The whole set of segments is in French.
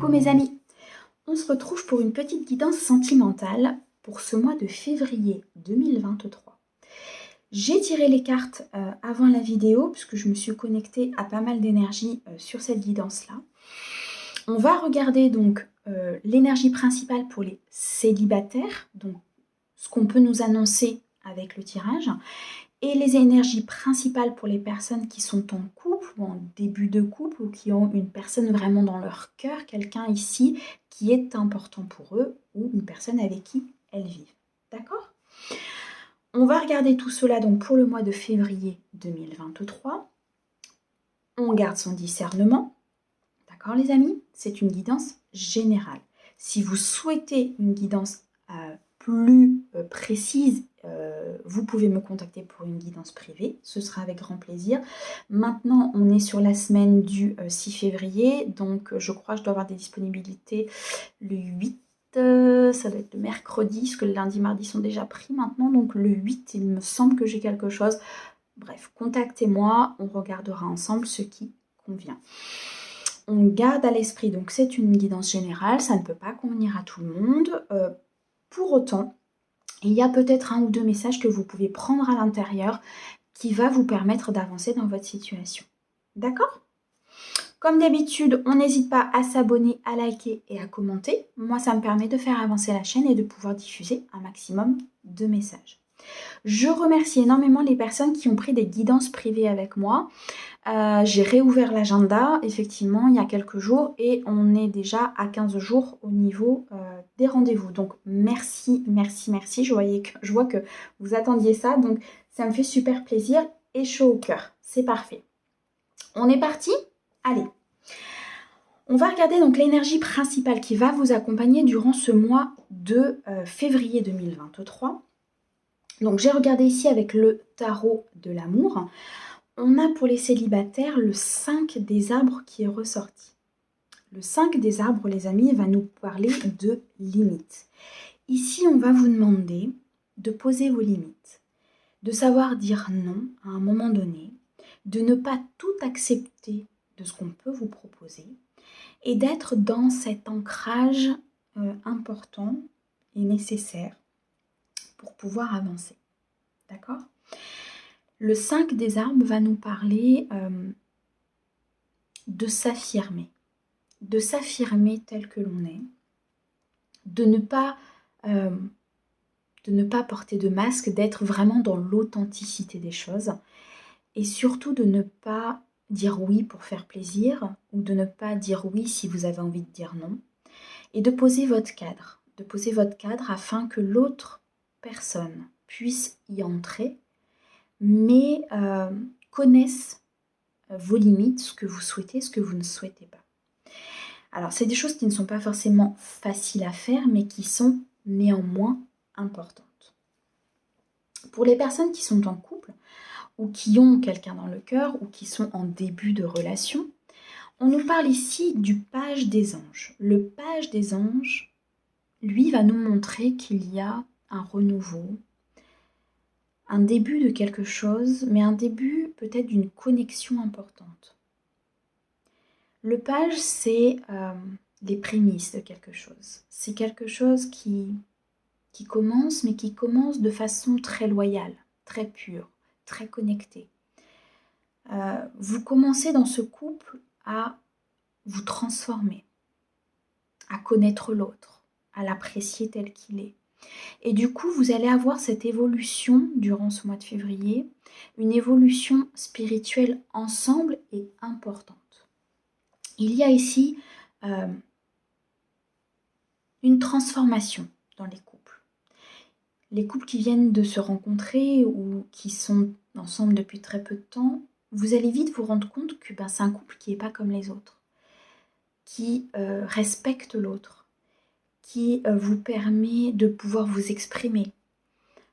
Coucou mes amis, on se retrouve pour une petite guidance sentimentale pour ce mois de février 2023. J'ai tiré les cartes avant la vidéo puisque je me suis connectée à pas mal d'énergie sur cette guidance-là. On va regarder donc l'énergie principale pour les célibataires, donc ce qu'on peut nous annoncer avec le tirage, et les énergies principales pour les personnes qui sont en couple ou en début de couple ou qui ont une personne vraiment dans leur cœur, quelqu'un ici qui est important pour eux ou une personne avec qui elles vivent. D'accord ? On va regarder tout cela donc pour le mois de février 2023. On garde son discernement. D'accord les amis ? C'est une guidance générale. Si vous souhaitez une guidance plus précise, vous pouvez me contacter pour une guidance privée, ce sera avec grand plaisir. Maintenant, on est sur la semaine du 6 février, donc je crois que je dois avoir des disponibilités le 8, ça doit être le mercredi, parce que le lundi, mardi sont déjà pris maintenant, donc le 8, il me semble que j'ai quelque chose. Bref, contactez-moi, on regardera ensemble ce qui convient. On garde à l'esprit, donc c'est une guidance générale, ça ne peut pas convenir à tout le monde. Pour autant, il y a peut-être un ou deux messages que vous pouvez prendre à l'intérieur qui va vous permettre d'avancer dans votre situation. D'accord ? Comme d'habitude, on n'hésite pas à s'abonner, à liker et à commenter. Moi, ça me permet de faire avancer la chaîne et de pouvoir diffuser un maximum de messages. Je remercie énormément les personnes qui ont pris des guidances privées avec moi. J'ai réouvert l'agenda, effectivement, il y a quelques jours et on est déjà à 15 jours au niveau des rendez-vous. Donc, merci, merci, merci. Je vois que vous attendiez ça, donc ça me fait super plaisir et chaud au cœur. C'est parfait. On est parti ? Allez. On va regarder donc l'énergie principale qui va vous accompagner durant ce mois de février 2023. Donc, j'ai regardé ici avec le tarot de l'amour. On a pour les célibataires le 5 des arbres qui est ressorti. Le 5 des arbres, les amis, va nous parler de limites. Ici, on va vous demander de poser vos limites, de savoir dire non à un moment donné, de ne pas tout accepter de ce qu'on peut vous proposer et d'être dans cet ancrage important et nécessaire pour pouvoir avancer. D'accord ? Le 5 des arbres va nous parler de s'affirmer tel que l'on est, de ne pas porter de masque, d'être vraiment dans l'authenticité des choses et surtout de ne pas dire oui pour faire plaisir ou de ne pas dire oui si vous avez envie de dire non et de poser votre cadre, afin que l'autre personne puisse y entrer mais connaissent vos limites, ce que vous souhaitez, ce que vous ne souhaitez pas. Alors, c'est des choses qui ne sont pas forcément faciles à faire, mais qui sont néanmoins importantes. Pour les personnes qui sont en couple, ou qui ont quelqu'un dans le cœur, ou qui sont en début de relation, on nous parle ici du page des anges. Le page des anges, lui, va nous montrer qu'il y a un renouveau, un début de quelque chose, mais un début peut-être d'une connexion importante. Le page, c'est les prémices de quelque chose. C'est quelque chose qui commence, mais qui commence de façon très loyale, très pure, très connectée. Vous commencez dans ce couple à vous transformer, à connaître l'autre, à l'apprécier tel qu'il est. Et du coup, vous allez avoir cette évolution durant ce mois de février, une évolution spirituelle ensemble et importante. Il y a ici une transformation dans les couples. Les couples qui viennent de se rencontrer ou qui sont ensemble depuis très peu de temps, vous allez vite vous rendre compte que c'est un couple qui n'est pas comme les autres, qui respecte l'autre, qui vous permet de pouvoir vous exprimer,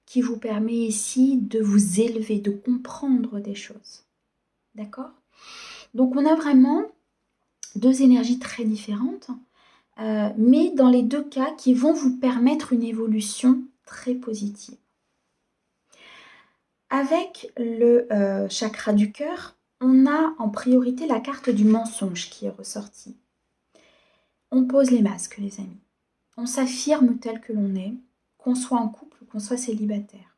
qui vous permet ici de vous élever, de comprendre des choses. D'accord ? Donc on a vraiment deux énergies très différentes, mais dans les deux cas qui vont vous permettre une évolution très positive. Avec le chakra du cœur, on a en priorité la carte du mensonge qui est ressortie. On pose les masques, les amis. On s'affirme tel que l'on est, qu'on soit en couple ou qu'on soit célibataire.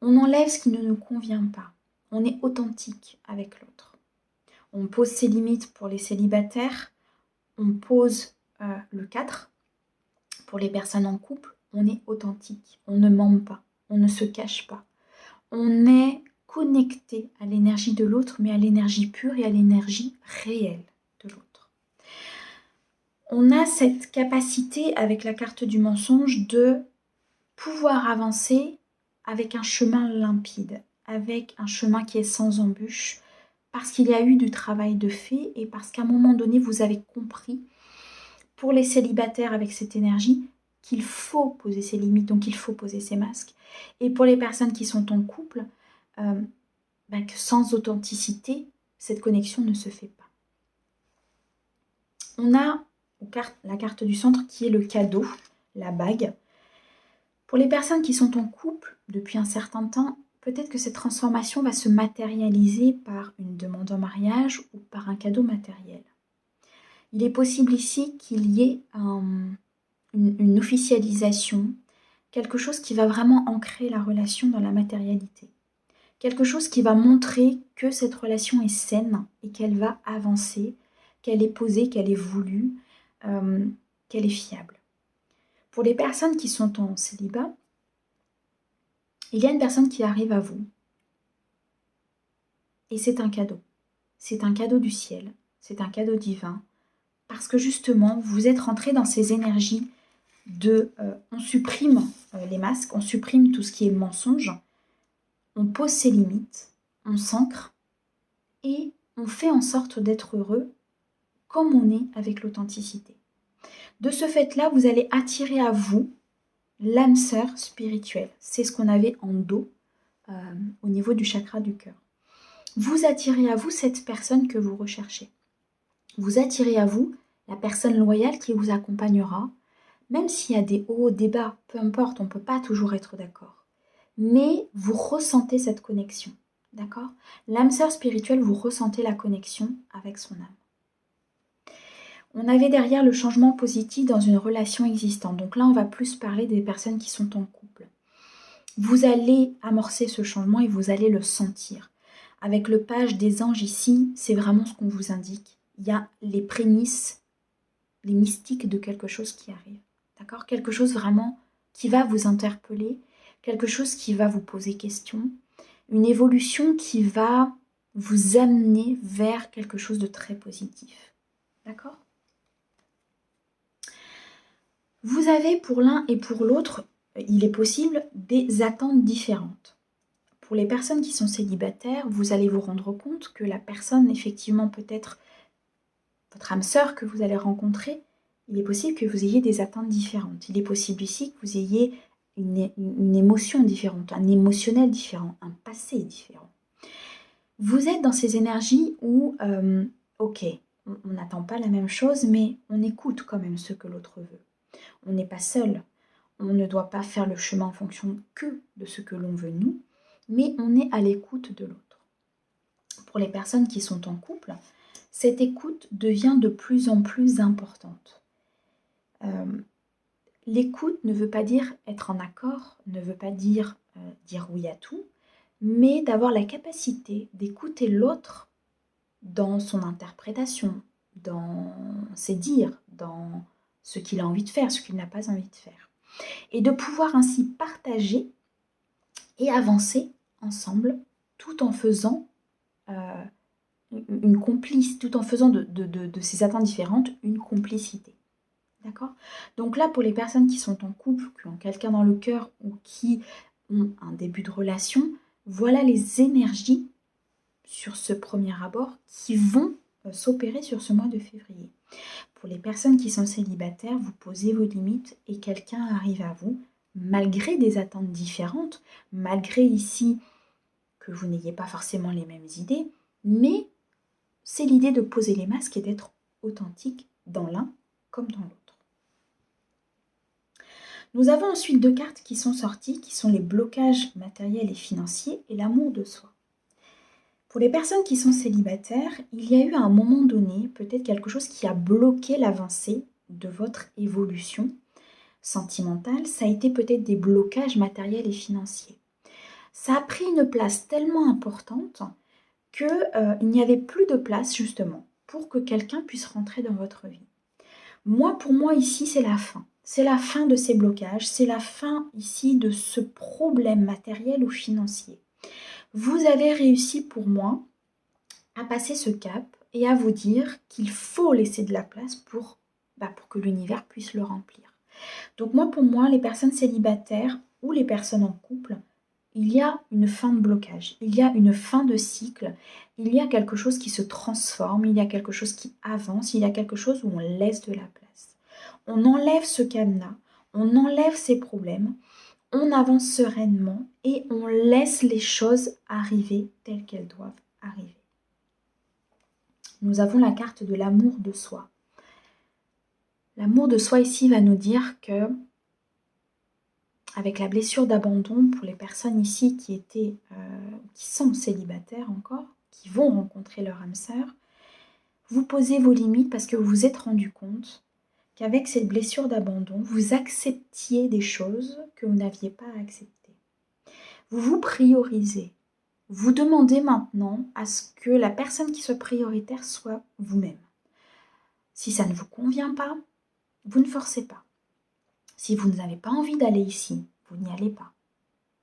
On enlève ce qui ne nous convient pas. On est authentique avec l'autre. On pose ses limites pour les célibataires. On pose le cadre. Pour les personnes en couple, on est authentique. On ne ment pas. On ne se cache pas. On est connecté à l'énergie de l'autre, mais à l'énergie pure et à l'énergie réelle de l'autre. On a cette capacité avec la carte du mensonge de pouvoir avancer avec un chemin limpide, avec un chemin qui est sans embûche, parce qu'il y a eu du travail de fait et parce qu'à un moment donné, vous avez compris, pour les célibataires avec cette énergie, qu'il faut poser ses limites, donc il faut poser ses masques. Et pour les personnes qui sont en couple, que sans authenticité, cette connexion ne se fait pas. On a la carte du centre qui est le cadeau, la bague. Pour les personnes qui sont en couple depuis un certain temps, peut-être que cette transformation va se matérialiser par une demande en mariage ou par un cadeau matériel. Il est possible ici qu'il y ait une officialisation, quelque chose qui va vraiment ancrer la relation dans la matérialité. Quelque chose qui va montrer que cette relation est saine et qu'elle va avancer, qu'elle est posée, qu'elle est voulue, qu'elle est fiable. Pour les personnes qui sont en célibat, il y a une personne qui arrive à vous et c'est un cadeau. C'est un cadeau du ciel, c'est un cadeau divin parce que justement, vous êtes rentré dans ces énergies on supprime les masques, on supprime tout ce qui est mensonge, on pose ses limites, on s'ancre et on fait en sorte d'être heureux comme on est avec l'authenticité. De ce fait-là, vous allez attirer à vous l'âme sœur spirituelle. C'est ce qu'on avait en dos au niveau du chakra du cœur. Vous attirez à vous cette personne que vous recherchez. Vous attirez à vous la personne loyale qui vous accompagnera, même s'il y a des hauts, des bas, peu importe, on ne peut pas toujours être d'accord. Mais vous ressentez cette connexion, d'accord? L'âme sœur spirituelle, vous ressentez la connexion avec son âme. On avait derrière le changement positif dans une relation existante. Donc là, on va plus parler des personnes qui sont en couple. Vous allez amorcer ce changement et vous allez le sentir. Avec le page des anges ici, c'est vraiment ce qu'on vous indique. Il y a les prémices, les mystiques de quelque chose qui arrive. D'accord? Quelque chose vraiment qui va vous interpeller, quelque chose qui va vous poser question, une évolution qui va vous amener vers quelque chose de très positif. D'accord? Vous avez pour l'un et pour l'autre, il est possible, des attentes différentes. Pour les personnes qui sont célibataires, vous allez vous rendre compte que la personne, effectivement, peut-être votre âme sœur que vous allez rencontrer, il est possible que vous ayez des attentes différentes. Il est possible ici que vous ayez une émotion différente, un émotionnel différent, un passé différent. Vous êtes dans ces énergies où, ok, on n'attend pas la même chose, mais on écoute quand même ce que l'autre veut. On n'est pas seul. On ne doit pas faire le chemin en fonction que de ce que l'on veut nous, mais on est à l'écoute de l'autre. Pour les personnes qui sont en couple, cette écoute devient de plus en plus importante. L'écoute ne veut pas dire être en accord, ne veut pas dire dire oui à tout, mais d'avoir la capacité d'écouter l'autre dans son interprétation, dans ses dires, dans ce qu'il a envie de faire, ce qu'il n'a pas envie de faire. Et de pouvoir ainsi partager et avancer ensemble tout en faisant une complice, tout en faisant de ces attentes différentes une complicité. D'accord? Donc là, pour les personnes qui sont en couple, qui ont quelqu'un dans le cœur ou qui ont un début de relation, voilà les énergies sur ce premier abord qui vont s'opérer sur ce mois de février. Pour les personnes qui sont célibataires, vous posez vos limites et quelqu'un arrive à vous, malgré des attentes différentes, malgré ici que vous n'ayez pas forcément les mêmes idées, mais c'est l'idée de poser les masques et d'être authentique dans l'un comme dans l'autre. Nous avons ensuite deux cartes qui sont sorties, qui sont les blocages matériels et financiers et l'amour de soi. Pour les personnes qui sont célibataires, il y a eu à un moment donné peut-être quelque chose qui a bloqué l'avancée de votre évolution sentimentale. Ça a été peut-être des blocages matériels et financiers. Ça a pris une place tellement importante qu'il n'y avait plus de place justement pour que quelqu'un puisse rentrer dans votre vie. Pour moi ici, c'est la fin. C'est la fin de ces blocages, c'est la fin ici de ce problème matériel ou financier. Vous avez réussi pour moi à passer ce cap et à vous dire qu'il faut laisser de la place pour que l'univers puisse le remplir. Donc pour moi, les personnes célibataires ou les personnes en couple, il y a une fin de blocage, il y a une fin de cycle, il y a quelque chose qui se transforme, il y a quelque chose qui avance, il y a quelque chose où on laisse de la place. On enlève ce cadenas, on enlève ces problèmes, on avance sereinement et on laisse les choses arriver telles qu'elles doivent arriver. Nous avons la carte de l'amour de soi. L'amour de soi ici va nous dire que, avec la blessure d'abandon pour les personnes ici qui sont célibataires encore, qui vont rencontrer leur âme sœur, vous posez vos limites parce que vous vous êtes rendu compte qu'avec cette blessure d'abandon, vous acceptiez des choses que vous n'aviez pas à accepter. Vous vous priorisez. Vous demandez maintenant à ce que la personne qui soit prioritaire soit vous-même. Si ça ne vous convient pas, vous ne forcez pas. Si vous n'avez pas envie d'aller ici, vous n'y allez pas.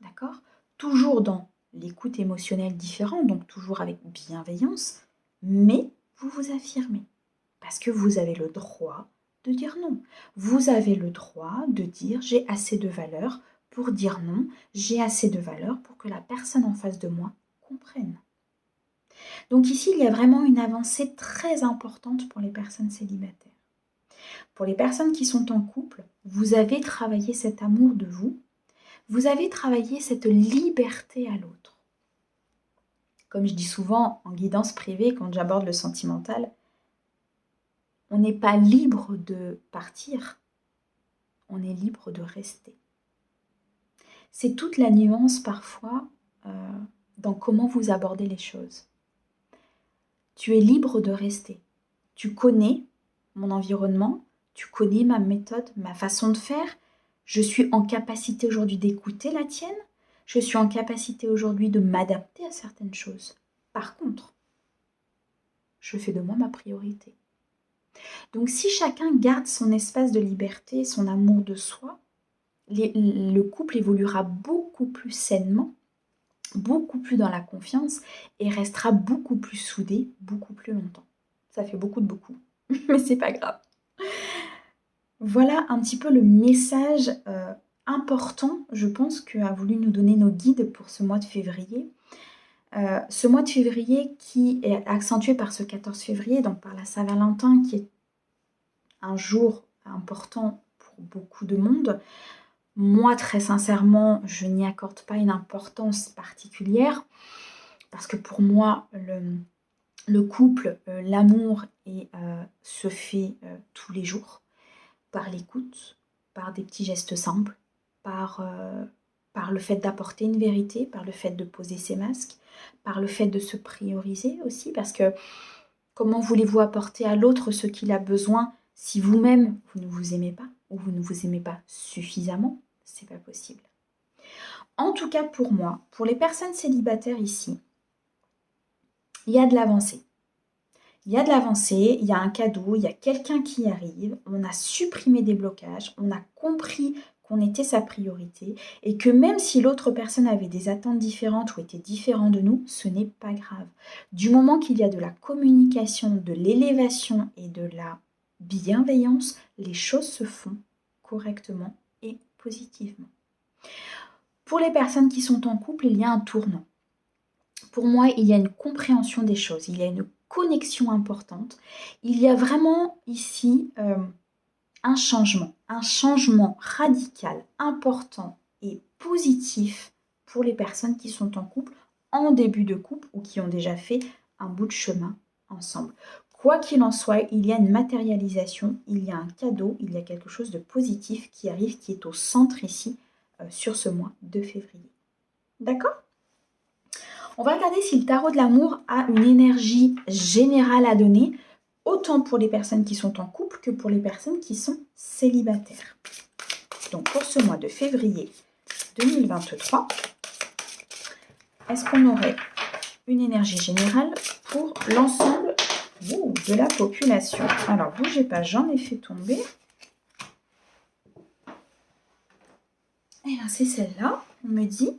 D'accord? Toujours dans l'écoute émotionnelle différente, donc toujours avec bienveillance, mais vous vous affirmez. Parce que vous avez le droit de dire non. Vous avez le droit de dire j'ai assez de valeur pour dire non, j'ai assez de valeur pour que la personne en face de moi comprenne. Donc ici, il y a vraiment une avancée très importante pour les personnes célibataires. Pour les personnes qui sont en couple, vous avez travaillé cet amour de vous, vous avez travaillé cette liberté à l'autre. Comme je dis souvent en guidance privée, quand j'aborde le sentimental, on n'est pas libre de partir, on est libre de rester. C'est toute la nuance parfois dans comment vous abordez les choses. Tu es libre de rester. Tu connais mon environnement, tu connais ma méthode, ma façon de faire. Je suis en capacité aujourd'hui d'écouter la tienne. Je suis en capacité aujourd'hui de m'adapter à certaines choses. Par contre, je fais de moi ma priorité. Donc si chacun garde son espace de liberté, son amour de soi, le couple évoluera beaucoup plus sainement, beaucoup plus dans la confiance et restera beaucoup plus soudé, beaucoup plus longtemps. Ça fait beaucoup de beaucoup, mais c'est pas grave. Voilà un petit peu le message important, je pense, qu'a voulu nous donner nos guides pour ce mois de février. Ce mois de février qui est accentué par ce 14 février, donc par la Saint-Valentin, qui est un jour important pour beaucoup de monde. Moi, très sincèrement, je n'y accorde pas une importance particulière parce que pour moi, le couple, l'amour se fait tous les jours par l'écoute, par des petits gestes simples, par le fait d'apporter une vérité, par le fait de poser ses masques, par le fait de se prioriser aussi, parce que comment voulez-vous apporter à l'autre ce qu'il a besoin si vous-même, vous ne vous aimez pas ou vous ne vous aimez pas suffisamment? C'est pas possible. En tout cas, pour moi, pour les personnes célibataires ici, il y a de l'avancée. Il y a de l'avancée, il y a un cadeau, il y a quelqu'un qui arrive, on a supprimé des blocages, on a compris qu'on était sa priorité et que même si l'autre personne avait des attentes différentes ou était différent de nous, ce n'est pas grave. Du moment qu'il y a de la communication, de l'élévation et de la bienveillance, les choses se font correctement et positivement. Pour les personnes qui sont en couple, il y a un tournant. Pour moi, il y a une compréhension des choses, il y a une connexion importante. Il y a vraiment ici un changement radical, important et positif pour les personnes qui sont en couple, en début de couple ou qui ont déjà fait un bout de chemin ensemble. Quoi qu'il en soit, il y a une matérialisation, il y a un cadeau, il y a quelque chose de positif qui arrive, qui est au centre ici sur ce mois de février. D'accord ? On va regarder si le tarot de l'amour a une énergie générale à donner, autant pour les personnes qui sont en couple que pour les personnes qui sont célibataires. Donc pour ce mois de février 2023, est-ce qu'on aurait une énergie générale pour l'ensemble de la population? Alors bougez pas, j'en ai fait tomber. Et bien c'est celle-là, on me dit.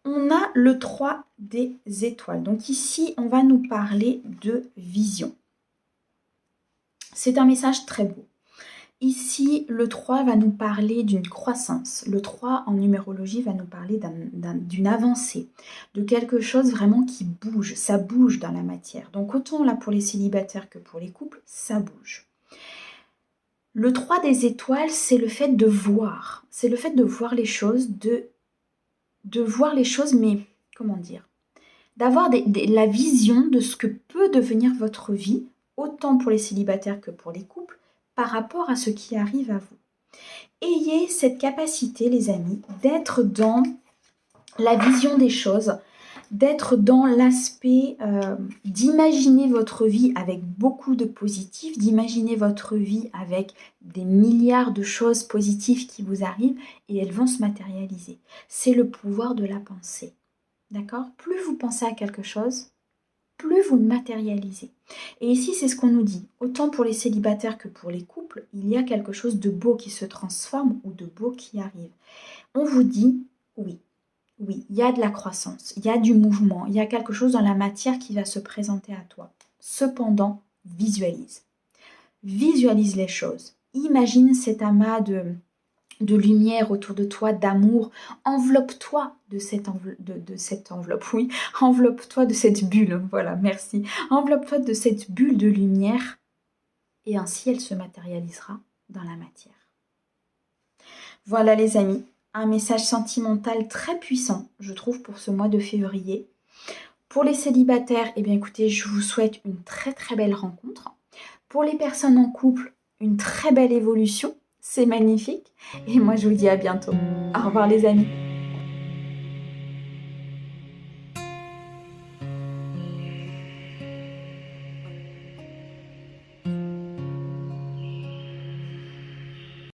On a le 3 des étoiles. Donc ici, on va nous parler de vision. C'est un message très beau. Ici, le 3 va nous parler d'une croissance. Le 3 en numérologie va nous parler d'une avancée, de quelque chose vraiment qui bouge. Ça bouge dans la matière. Donc autant là pour les célibataires que pour les couples, ça bouge. Le 3 des étoiles, c'est le fait de voir. C'est le fait de voir les choses, de voir les choses, mais comment dire, d'avoir la vision de ce que peut devenir votre vie, autant pour les célibataires que pour les couples, par rapport à ce qui arrive à vous. Ayez cette capacité, les amis, d'être dans la vision des choses, d'être dans l'aspect d'imaginer votre vie avec beaucoup de positif, d'imaginer votre vie avec des milliards de choses positives qui vous arrivent et elles vont se matérialiser. C'est le pouvoir de la pensée. D'accord? Plus vous pensez à quelque chose, plus vous le matérialisez. Et ici, c'est ce qu'on nous dit. Autant pour les célibataires que pour les couples, il y a quelque chose de beau qui se transforme ou de beau qui arrive. On vous dit, oui, il y a de la croissance, il y a du mouvement, il y a quelque chose dans la matière qui va se présenter à toi. Cependant, visualise. Visualise les choses. Imagine cet amas de lumière autour de toi, d'amour. Enveloppe-toi de cette enveloppe, oui. Enveloppe-toi de cette bulle, voilà, merci. Enveloppe-toi de cette bulle de lumière et ainsi elle se matérialisera dans la matière. Voilà les amis, un message sentimental très puissant, je trouve, pour ce mois de février. Pour les célibataires, eh bien écoutez, je vous souhaite une très très belle rencontre. Pour les personnes en couple, une très belle évolution. C'est magnifique. Et moi, je vous dis à bientôt. Au revoir les amis.